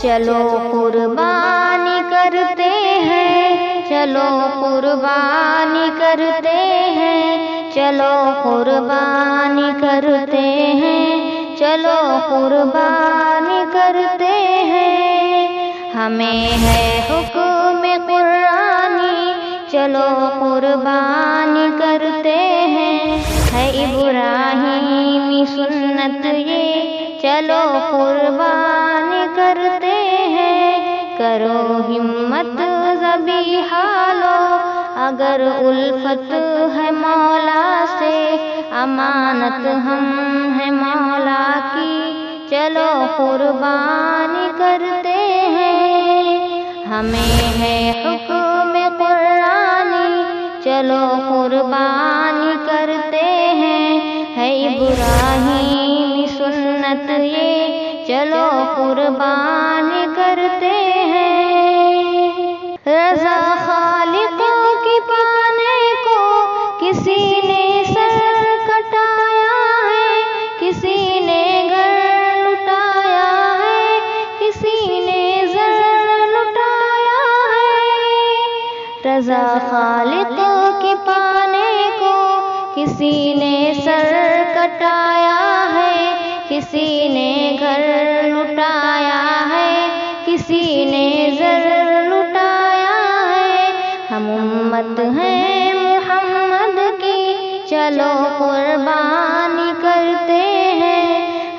چلو قربانی کرتے ہیں، چلو قربانی کرتے ہیں، چلو قربانی کرتے ہیں، چلو قربانی کرتے ہیں۔ ہمیں ہے حکم قرآنی، چلو قربانی کرتے ہیں، ہے ابراہیمی سنت یہ، چلو قربانی کرتے ہیں۔ کرو ہمت ذبیحہ لو، اگر الفت ہے مولا سے، امانت ہم ہیں مولا کی، چلو قربانی کرتے ہیں۔ ہمیں ہے حکم قرآنی، چلو قربانی کرتے ہیں، ہے ابراہیمی سنت یہ، چلو قربانی کرتے ہیں۔ رضا خالق کی پانے کو کسی نے سر کٹایا ہے، کسی نے گھر لٹایا ہے، کسی نے زر لٹایا ہے۔ رضا خالق کی پانے کو کسی نے سر کٹایا ہے، کسی نے گھر لٹایا ہے، کسی نے زر لٹایا ہے۔ ہم امت ہیں محمد کی، چلو قربانی کرتے ہیں،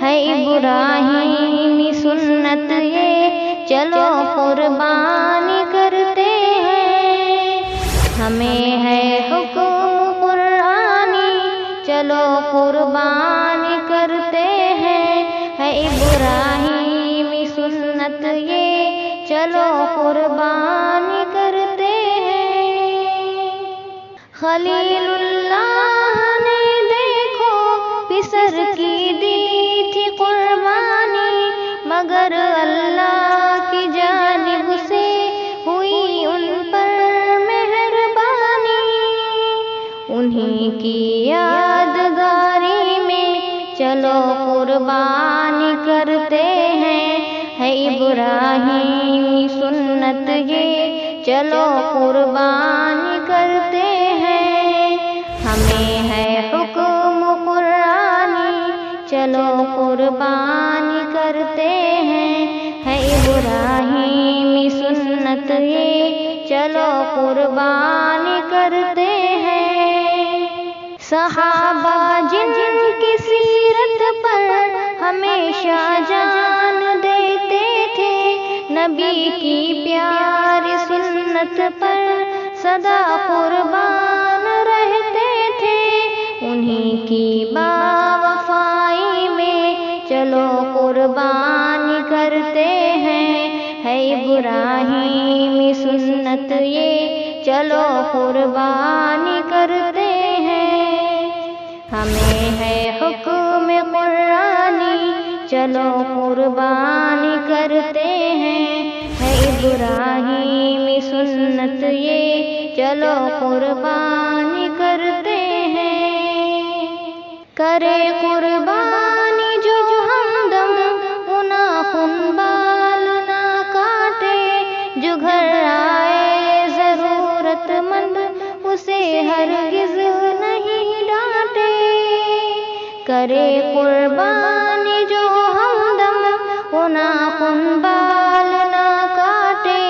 ہے ابراہیمی سنت یہ، چلو قربانی کرتے ہیں۔ ہمیں ہے حکم قرآنی، چلو قربانی کرتے ہیں، ہے ابراہیمی سنت یہ، چلو قربانی کرتے ہیں۔ خلیل اللہ نے دیکھو پسر کی دی تھی قربانی، مگر اللہ کی جانب سے ہوئی ان پر مہربانی۔ انہیں کی یادگاری میں چلو قربانی کرتے ہیں، ہے ابراہیمی سنت یہ، چلو قربانی کرتے ہیں۔ ہمیں ہے حکم قرآنی، چلو قربانی کرتے ہیں، ہے ابراہیمی سنت یہ، چلو قربانی کرتے ہیں۔ صحابہ جن کی سیرت پر ہمیشہ جان دیتے تھے، نبی کی پیاری سنت پر سدا قربان رہتے تھے، انہیں کی باوفائی میں چلو قربانی کرتے ہیں، ہے ابراہیمی سنت یہ، چلو قربانی کرتے ہیں۔ ہمیں ہے حکم قرآنی، چلو قربانی کرتے ہیں، ہے ابراہیمی سنت یہ، چلو قربانی کرتے ہیں۔ کرے قربانی جو ہمدم، وہ ناخن بال نہ کاٹے، جو گھر آئے ضرورت مند اسے ہرگز نہیں ڈانٹے۔ کرے قربانی جو ہمدم، وہ ناخن بال نہ کاٹے،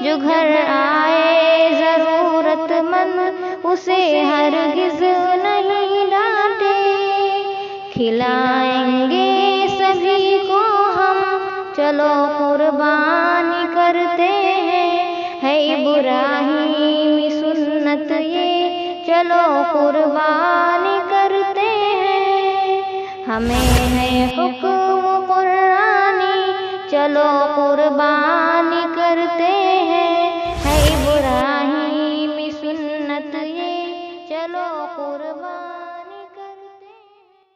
جو گھر آئے ضرورت مند اسے ہرگز نہیں ڈانٹے۔ کھلائیں گے سبھی کو ہم، چلو قربانی کرتے ہیں، ہے ابراہیمی سنت یہ، چلو قربانی کرتے ہیں۔ ہمیں ہے حکم قرآنی، چلو قربانی کرتے